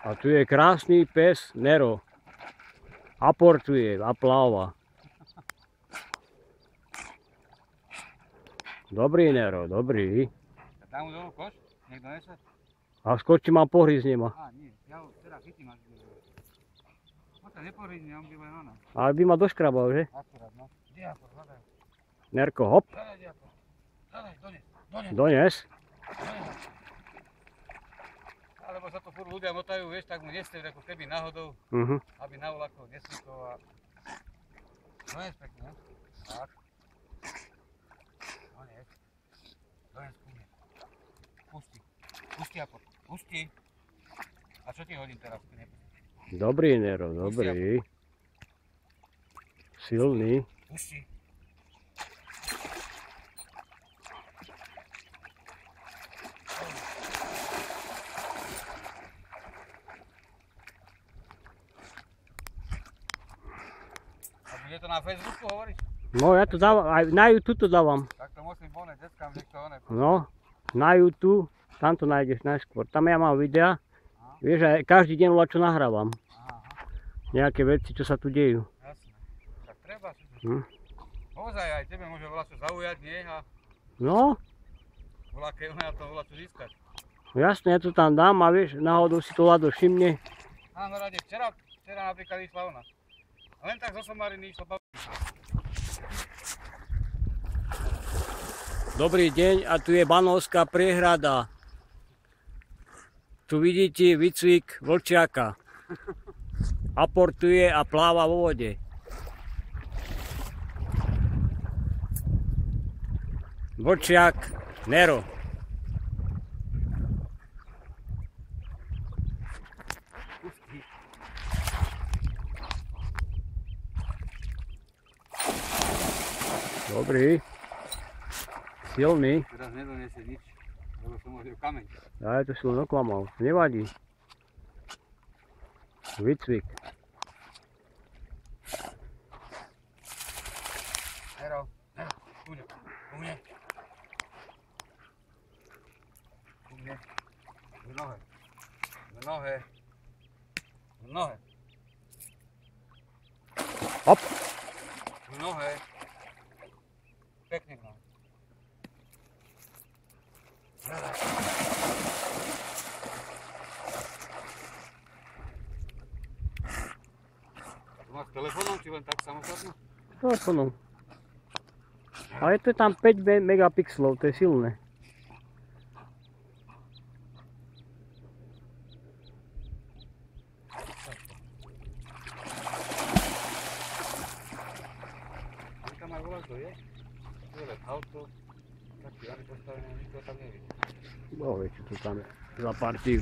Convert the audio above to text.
A tu je krásny pes Nero. Aportuje a pláva. Dobrý Nero, dobrý. Dám mu dolu koš, nech donese. A skočí ma pohryzne ma. Á, nie, ja ho teda chytím až do... On sa nepohryzne, on by len ona. Ale by ma doškrabal, že? Akurát, no. Diapor, hľadaj. Nerko, hop. Hľadaj, diapor. Hľadaj, dones. Dones. Alebo sa to furt ľudia motajú, vieš, tak mu neste, ako keby náhodou, aby na uľakol nesli to a... Dones pekne, tak. Dones. Dones ku mne. Pusti, Apor. Pusti. A čo ti hodím teraz? Dobrý Nero, dobrý. Silný. Pusti. A bude to na Facebooku hovoriť? No ja to dávam, aj na YouTube to dávam. Tak to musím pohnúť deckám, nech to one. No, na YouTube, tam to nájdeš najskôr. Tam ja mám videa. Vieš, aj každý deň čo nahrávam. Nejaké veci, čo sa tu dejú. Jasné. Tak treba si to. Ozaj, aj tebe môže volať čo zaujať, nie? A No, volá, keď ona to volá čo získať. jasne, ja to tam dám a vieš, náhodou si to Lado všimne. Áno, rade, včera napríklad išla ona. Len tak zo somariny išla. Dobrý deň, a tu je Banovská priehrada. Tu vidíte výcvik vlčiaka. Aportuje a pláva vo vode. Vlčiak Nero. Dobrý. Silný. Teraz nedonesie nič, lebo som hodil kameň. Ja to si len oklamal. Nevadí. Výcvik. Nero, ku mne. V nohe. Hop. V nohe. Pekne v nohe. To máš telefónom, či len tak samostatno? Telefonom. Ale to je tam 5 megapixelov, to je silné. Tam aj volá, kto je? Tu je auto. Tak ti ani postavené, nikto tam nevidí. No, vieš, čo tu tam je za partiu.